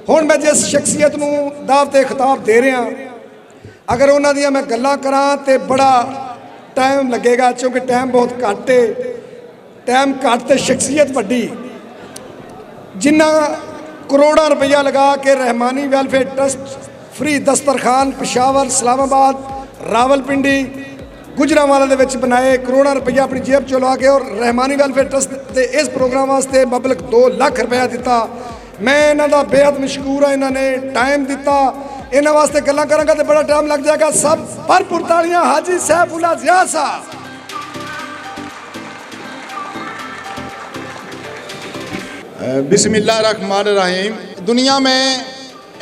हुण मैं जिस शख्सियत नूं दावते खिताब दे रहा, अगर उन्हां दियां मैं गल्लां करां तो बड़ा टाइम लगेगा, क्योंकि टाइम बहुत घट है। टाइम घट तो शख्सियत वड्डी, जिन्ना करोड़ों रुपया लगा के रहमानी वेलफेयर ट्रस्ट फ्री दस्तरखान पेशावर, इस्लामाबाद, रावलपिंडी, गुजरांवाला दे विच बनाए, करोड़ों रुपया अपनी जेब चो ला के, और रहमानी वेलफेयर ट्रस्ट के इस प्रोग्राम वास्ते मबलक 2 लाख रुपया दिता। मैं इन्हां दा बेहद मशकूर हाँ, इन्होंने टाइम दिता। इन्हां वास्ते गल्लां करांगा तो बड़ा टाइम लग जाएगा। सब भरपूर तालियां हाजी सैफुल्ला जिया साहब। बिस्मिल्लाहिर्रहमानिर्रहीम। दुनिया में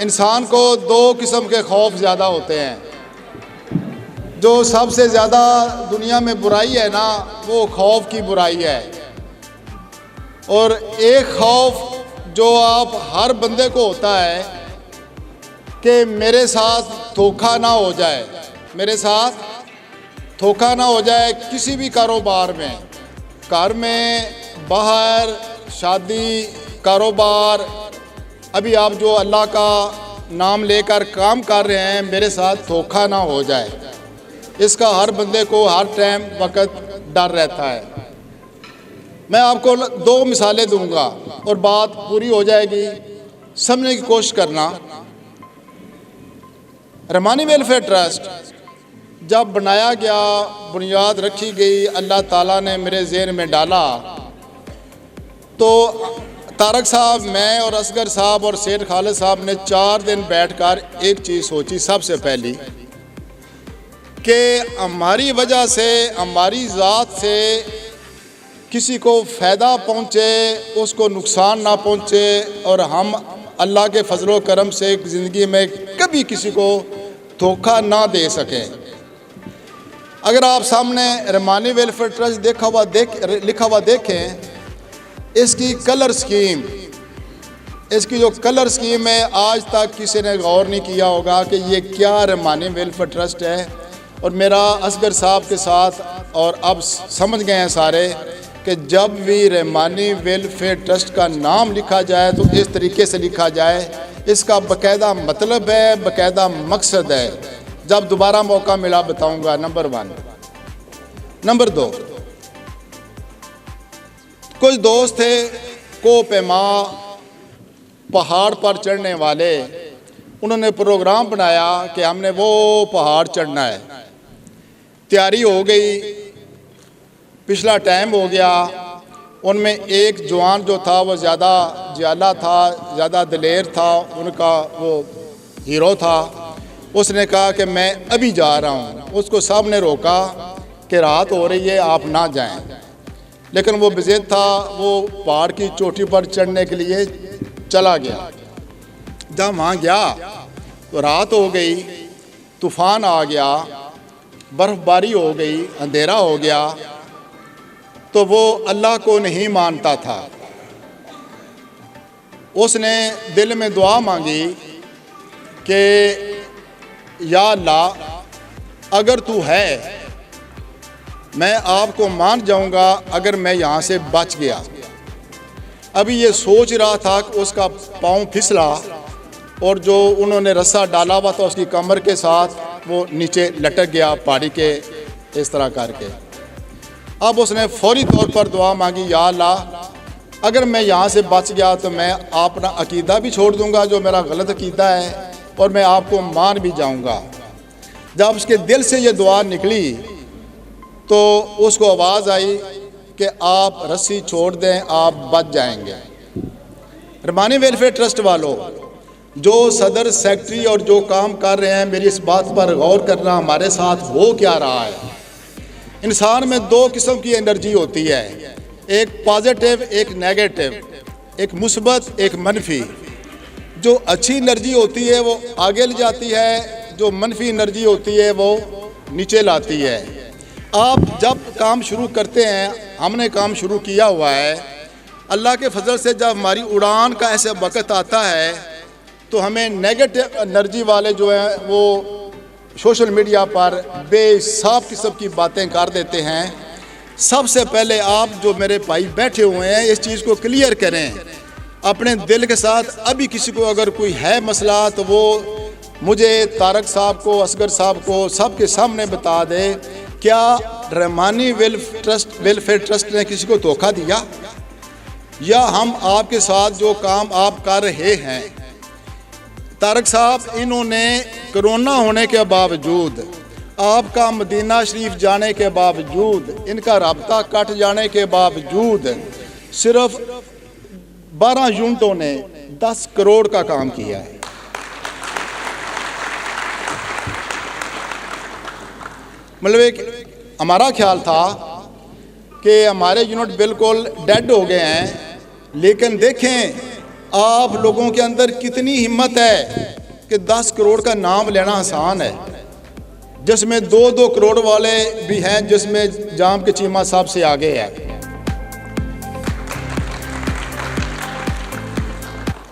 इंसान को 2 किस्म के खौफ ज़्यादा होते हैं। जो सबसे ज़्यादा दुनिया में बुराई है ना, वो खौफ की बुराई है। और एक खौफ जो आप हर बंदे को होता है कि मेरे साथ धोखा ना हो जाए, मेरे साथ धोखा ना हो जाए किसी भी कारोबार में, घर में, बाहर, शादी, कारोबार। अभी आप जो अल्लाह का नाम लेकर काम कर रहे हैं, मेरे साथ धोखा ना हो जाए, इसका हर बंदे को हर टाइम वक्त डर रहता है। मैं आपको 2 मिसालें दूंगा और बात पूरी हो जाएगी, समझने की कोशिश करना। रहमानी वेलफेयर ट्रस्ट जब बनाया गया, बुनियाद रखी गई, अल्लाह ताला ने मेरे ज़हन में डाला, तो तारक साहब, मैं और असगर साहब और सेठ खालिद साहब ने 4 दिन बैठकर एक चीज़ सोची। सबसे पहली कि हमारी वजह से, हमारी ज़ात से किसी को फ़ायदा पहुँचे, उसको नुकसान ना पहुँचे, और हम अल्लाह के फजलो करम से ज़िंदगी में कभी किसी को धोखा ना दे सकें। अगर आप सामने रहमानी वेलफेयर ट्रस्ट लिखा हुआ देखें, इसकी कलर स्कीम, इसकी जो कलर स्कीम है, आज तक किसी ने गौर नहीं किया होगा कि ये क्या रहमानी वेलफेयर ट्रस्ट है। और मेरा असगर साहब के साथ, और अब समझ गए हैं सारे कि जब भी रहमानी वेलफेयर ट्रस्ट का नाम लिखा जाए तो इस तरीके से लिखा जाए, इसका बाकायदा मतलब है, बाकायदा मकसद है। जब दोबारा मौका मिला बताऊंगा। नंबर 1। नंबर 2, कुछ दोस्त थे कोपेमा पहाड़ पर चढ़ने वाले, उन्होंने प्रोग्राम बनाया कि हमने वो पहाड़ चढ़ना है। तैयारी हो गई, पिछला टाइम हो गया। उनमें एक जवान जो था वो ज़्यादा जाला था, ज़्यादा दिलेर था, उनका वो हीरो था। उसने कहा कि मैं अभी जा रहा हूँ। उसको सब ने रोका कि रात हो रही है, आप ना जाएं। लेकिन वो बेज़िद था, वो पहाड़ की चोटी पर चढ़ने के लिए चला गया। जब वहाँ गया तो रात हो गई, तूफ़ान आ गया, बर्फ़बारी हो गई, अंधेरा हो गया। तो वो अल्लाह को नहीं मानता था। उसने दिल में दुआ मांगी कि या अल्लाह, अगर तू है, मैं आपको मान जाऊंगा अगर मैं यहाँ से बच गया। अभी ये सोच रहा था कि उसका पाँव फिसला और जो उन्होंने रस्सा डाला हुआ था उसकी कमर के साथ वो नीचे लटक गया पहाड़ी के इस तरह करके। अब उसने फौरी तौर पर दुआ मांगी, या अल्लाह, अगर मैं यहाँ से बच गया तो मैं अपना अकीदा भी छोड़ दूँगा जो मेरा गलत अकीदा है, और मैं आपको मान भी जाऊँगा। जब उसके दिल से ये दुआ निकली तो उसको आवाज़ आई कि आप रस्सी छोड़ दें, आप बच जाएंगे। रहमानी वेलफेयर ट्रस्ट वालों, जो सदर, सेक्रेटरी और जो काम कर रहे हैं, मेरी इस बात पर गौर करना, हमारे साथ हो क्या रहा है। इंसान में 2 किस्म की एनर्जी होती है, एक पॉजिटिव, एक नेगेटिव, एक मुस्बत, एक मनफी। जो अच्छी एनर्जी होती है वो आगे ले जाती है, जो मनफी एनर्जी होती है वो नीचे लाती है। आप जब काम शुरू करते हैं, हमने काम शुरू किया हुआ है, अल्लाह के फजल से जब हमारी उड़ान का ऐसा वक्त आता है तो हमें नेगेटिव एनर्जी वाले जो हैं वो सोशल मीडिया पर बेहिसाब किस्म की बातें कर देते हैं। सबसे पहले आप जो मेरे भाई बैठे हुए हैं, इस चीज़ को क्लियर करें अपने दिल के साथ अभी किसी को अगर कोई है मसला तो वो मुझे, तारक साहब को, असगर साहब को, सबके सामने बता दे, क्या रहमानी वेलफेयर ट्रस्ट ने किसी को धोखा दिया, या हम आपके साथ जो काम आप कर रहे हैं। तारक साहब, इन्होंने कोरोना होने के बावजूद, आपका मदीना शरीफ जाने के बावजूद, इनका राब्ता कट जाने के बावजूद सिर्फ 12 यूनिटों ने 10 करोड़ का काम किया है। मतलब एक हमारा ख्याल था कि हमारे यूनिट बिल्कुल डेड हो गए हैं, लेकिन देखें आप लोगों के अंदर कितनी हिम्मत है कि 10 करोड़ का नाम लेना आसान है, जिसमें 2-2 करोड़ वाले भी हैं, जिसमें जाम के चीमा साहब से आगे है।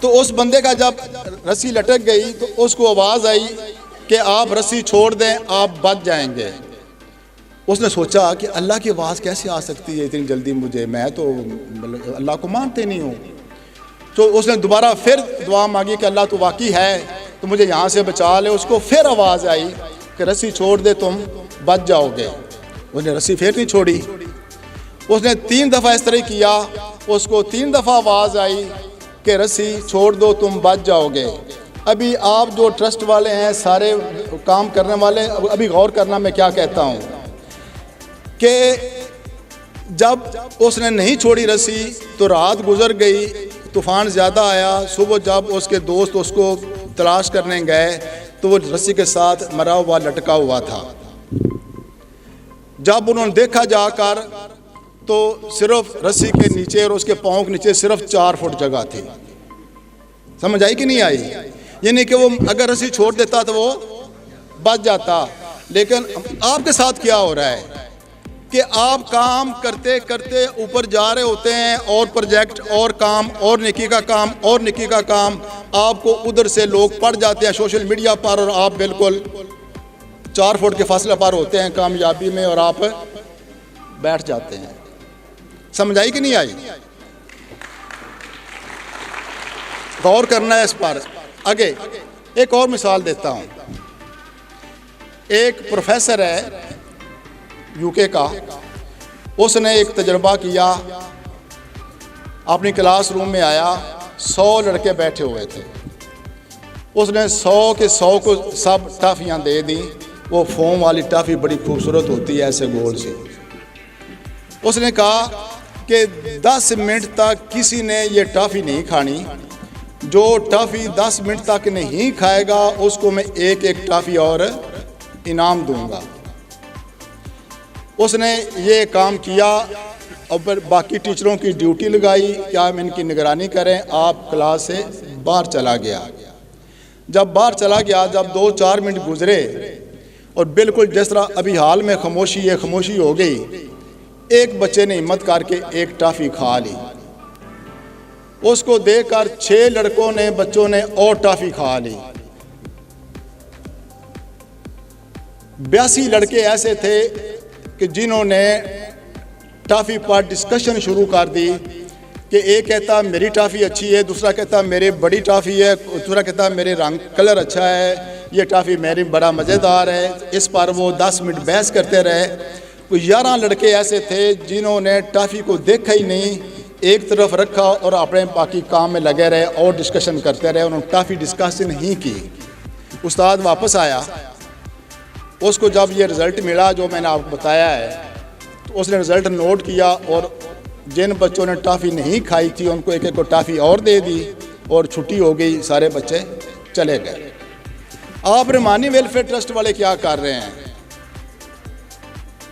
तो उस बंदे का जब रस्सी लटक गई तो उसको आवाज़ आई कि आप रस्सी छोड़ दें, आप बच जाएंगे। उसने सोचा कि अल्लाह की आवाज़ कैसे आ सकती है इतनी जल्दी मुझे, मैं तो अल्लाह को मानते नहीं हूँ। तो उसने दोबारा फिर दुआ मांगी कि अल्लाह तो वाकई है तो मुझे यहाँ से बचा ले। उसको फिर आवाज़ आई कि रस्सी छोड़ दे, तुम बच जाओगे। उसने रस्सी फिर नहीं छोड़ी। उसने 3 दफ़ा इस तरह किया, उसको 3 दफ़ा आवाज़ आई कि रस्सी छोड़ दो, तुम बच जाओगे। अभी आप जो ट्रस्ट वाले हैं, सारे काम करने वाले, अभी गौर करना मैं क्या कहता हूँ कि जब उसने नहीं छोड़ी रस्सी तो रात गुजर गई, तूफ़ान ज़्यादा आया। सुबह जब उसके दोस्त उसको तलाश करने गए तो वो रस्सी के साथ मरा हुआ लटका हुआ था। जब उन्होंने देखा जाकर तो सिर्फ रस्सी के नीचे और उसके पाँव के नीचे सिर्फ 4 फुट जगह थी। समझ आई कि नहीं आई? यानी कि वो अगर रस्सी छोड़ देता तो वो बच जाता। लेकिन आपके साथ क्या हो रहा है कि आप काम करते करते ऊपर जा रहे होते हैं, और प्रोजेक्ट और काम और नेकी का काम और नेकी का काम, आपको उधर से लोग पड़ जाते हैं सोशल मीडिया पर, और आप बिल्कुल 4 फुट के फासले पर होते हैं कामयाबी में और आप बैठ जाते हैं। समझ आई कि नहीं आई? गौर करना है इस पर। आगे एक और मिसाल देता हूँ। एक प्रोफेसर है यूके का, उसने एक तजर्बा किया। अपनी क्लासरूम में आया, 100 लड़के बैठे हुए थे। उसने 100 के 100 को सब टॉफ़ियाँ दे दी। वो फोम वाली टॉफ़ी बड़ी खूबसूरत होती है, ऐसे गोल से। उसने कहा कि 10 मिनट तक किसी ने ये टॉफ़ी नहीं खानी। जो टॉफ़ी 10 मिनट तक नहीं खाएगा उसको मैं एक एक टॉफ़ी और इनाम दूंगा। उसने ये काम किया और बाकी टीचरों की ड्यूटी लगाई कि आप इनकी निगरानी करें। आप क्लास से बाहर चला गया। जब बाहर चला गया, जब 2-4 मिनट गुजरे और बिल्कुल जिस तरह अभी हाल में खामोशी हो गई, एक बच्चे ने हिम्मत करके एक टॉफ़ी खा ली। उसको देखकर 6 लड़कों ने, बच्चों ने और टॉफ़ी खा ली। 82 लड़के ऐसे थे कि जिन्होंने टॉफ़ी पर डिस्कशन शुरू कर दी कि एक कहता मेरी टॉफ़ी अच्छी है, दूसरा कहता मेरी बड़ी टॉफ़ी है, दूसरा कहता मेरे रंग कलर अच्छा है, ये टॉफ़ी मेरी बड़ा मज़ेदार है। इस पर वो 10 मिनट बहस करते रहे। कोई 11 लड़के ऐसे थे जिन्होंने टॉफ़ी को देखा ही नहीं, एक तरफ रखा और अपने बाकी काम में लगे रहे और डिस्कशन करते रहे। उन्होंने टॉफ़ी डिस्कस नहीं की। उस्ताद वापस आया, उसको जब ये रिज़ल्ट मिला जो मैंने आपको बताया है, तो उसने रिज़ल्ट नोट किया और जिन बच्चों ने टॉफ़ी नहीं खाई थी उनको एक एक को टॉफ़ी और दे दी और छुट्टी हो गई, सारे बच्चे चले गए। आप रहमानी वेलफेयर ट्रस्ट वाले क्या कर रहे हैं?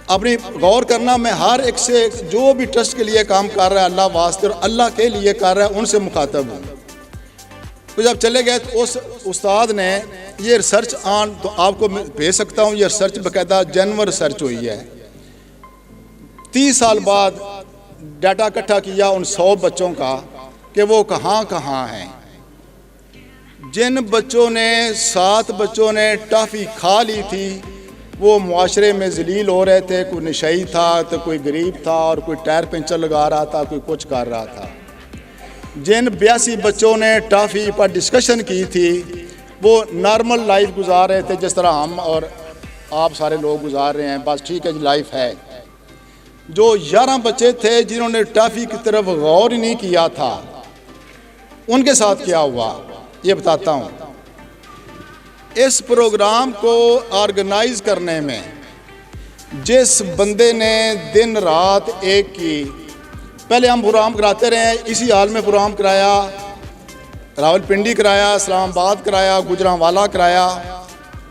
अपनी गौर करना। मैं हर एक से जो भी ट्रस्ट के लिए काम कर रहा है अल्लाह वास्ते और अल्लाह के लिए कर रहा है, उनसे मुखातब हूँ। तो जब चले गए तो उस उस्ताद ने ये रिसर्च ऑन, तो आपको मैं भेज सकता हूँ, ये रिसर्च बाकायदा जेन्युइन रिसर्च हुई है। 30 साल बाद डाटा इकट्ठा किया उन 100 बच्चों का कि वो कहाँ कहाँ हैं। जिन बच्चों ने 7 बच्चों ने टॉफ़ी खा ली थी वो मुआशरे में जलील हो रहे थे। कोई नशई था तो कोई गरीब था और कोई टायर पंचर लगा रहा था, कोई कुछ कर रहा था। जिन 82 बच्चों ने टॉफ़ी पर डिस्कशन की थी वो नॉर्मल लाइफ गुजार रहे थे जिस तरह हम और आप सारे लोग गुजार रहे हैं, बस ठीक है जी लाइफ है। जो 11 बच्चे थे जिन्होंने टॉफ़ी की तरफ गौर ही नहीं किया था, उनके साथ क्या हुआ ये बताता हूँ। इस प्रोग्राम को ऑर्गेनाइज करने में जिस बंदे ने दिन रात एक की, पहले हम प्रोग्राम कराते रहे, इसी हाल में प्रोग्राम कराया, रावलपिंडी कराया, इस्लामाबाद कराया, गुजरांवाला कराया,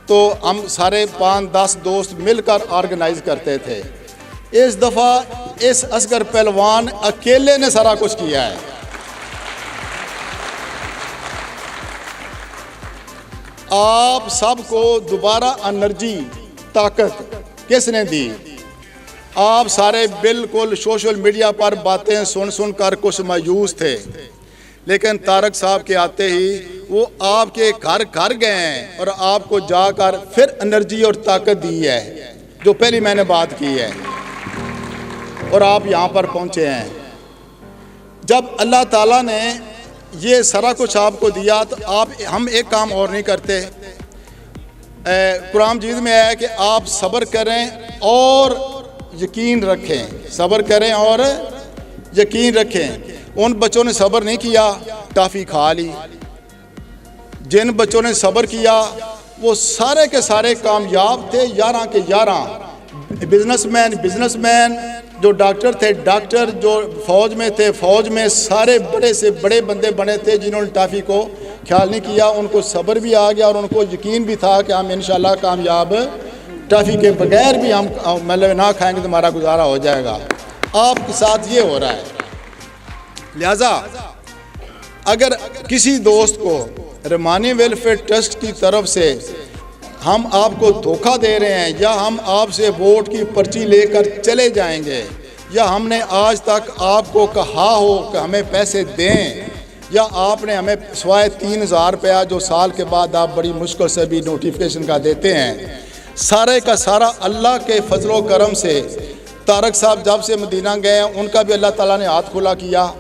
तो हम सारे 5-10 दोस्त मिलकर ऑर्गेनाइज करते थे। इस दफ़ा इस असगर पहलवान अकेले ने सारा कुछ किया है। आप सबको दोबारा एनर्जी, ताकत किसने दी? आप सारे बिल्कुल सोशल मीडिया पर बातें सुन कर कुछ मायूस थे, लेकिन तारक साहब के आते ही वो आपके घर घर गए हैं और आपको जाकर फिर एनर्जी और ताकत दी है, जो पहली मैंने बात की है, और आप यहाँ पर पहुँचे हैं। जब अल्लाह ताला ने ये सारा कुछ आपको दिया तो हम एक काम और नहीं करते। कुरान मजीद में है कि आप सब्र करें और यकीन रखें, सब्र करें और यकीन रखें। उन बच्चों ने सब्र नहीं किया, टॉफ़ी खा ली। जिन बच्चों ने सब्र किया वो सारे के सारे कामयाब थे, 11 के 11 बिजनेसमैन, जो डॉक्टर थे डॉक्टर, जो फ़ौज में थे फ़ौज में, सारे बड़े से बड़े बंदे बने थे जिन्होंने टॉफ़ी को ख्याल नहीं किया। उनको सब्र भी आ गया और उनको यकीन भी था कि हम इंशाल्लाह कामयाब, टॉफ़ी के बगैर भी हम मतलब ना खाएंगे तो हमारा गुजारा हो जाएगा। आपके साथ ये हो रहा है। लिहाजा अगर किसी दोस्त को रहमानी वेलफेयर ट्रस्ट की तरफ से हम आपको धोखा दे रहे हैं, या हम आपसे वोट की पर्ची लेकर चले जाएंगे, या हमने आज तक आपको कहा हो कि हमें पैसे दें, या आपने हमें सिवाय 3000 रुपया जो साल के बाद आप बड़ी मुश्किल से भी नोटिफिकेशन का देते हैं, सारे का सारा अल्लाह के फजलो करम से तारक साहब जब से मदीना गए उनका भी अल्लाह ताला ने हाथ खुला किया।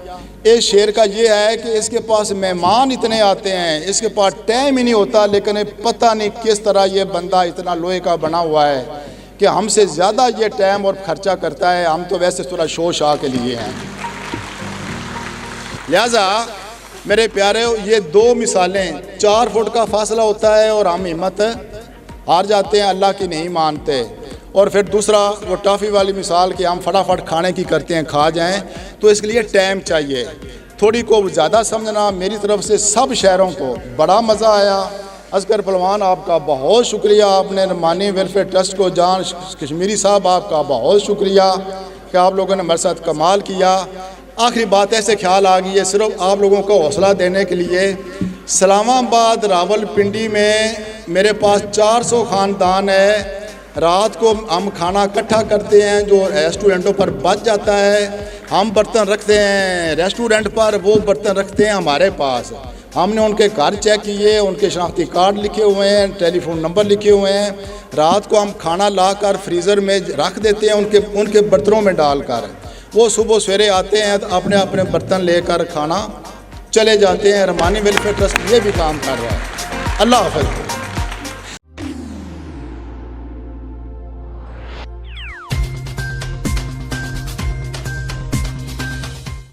इस शेर का ये है कि इसके पास मेहमान इतने आते हैं, इसके पास टाइम ही नहीं होता, लेकिन पता नहीं किस तरह ये बंदा इतना लोहे का बना हुआ है कि हमसे ज़्यादा ये टाइम और ख़र्चा करता है। हम तो वैसे थोड़ा शो शाह के लिए हैं। लिहाजा मेरे प्यारे, ये 2 मिसालें, 4 फुट का फासला होता है और हम हिम्मत हार जाते हैं, अल्लाह की नहीं मानते। और फिर दूसरा वो टॉफ़ी वाली मिसाल कि हम फटाफट खाने की करते हैं, खा जाएं, तो इसके लिए टाइम चाहिए। थोड़ी को ज़्यादा समझना। मेरी तरफ से सब शहरों को बड़ा मज़ा आया। असगर पहलवान आपका बहुत शुक्रिया, आपने रहमानी वेलफेयर ट्रस्ट को, जान कश्मीरी साहब आपका बहुत शुक्रिया कि आप लोगों ने हमारे साथ कमाल किया। आखिरी बात ऐसे ख्याल आ गई है सिर्फ आप लोगों को हौसला देने के लिए। इस्लामाबाद रावलपिंडी में मेरे पास 400 ख़ानदान है। रात को हम खाना इकट्ठा करते हैं, जो रेस्टोरेंटों पर बच जाता है हम बर्तन रखते हैं रेस्टोरेंट पर, वो बर्तन रखते हैं हमारे पास। हमने उनके घर चेक किए, उनके शनाख्ती कार्ड लिखे हुए हैं, टेलीफोन नंबर लिखे हुए हैं। रात को हम खाना लाकर फ्रीज़र में रख देते हैं, उनके बर्तनों में डालकर। वो सुबह सवेरे आते हैं तो अपने अपने बर्तन लेकर खाना चले जाते हैं। रहमानी वेलफेयर ट्रस्ट ये भी काम कर रहा है। अल्लाह हाफ़िज़।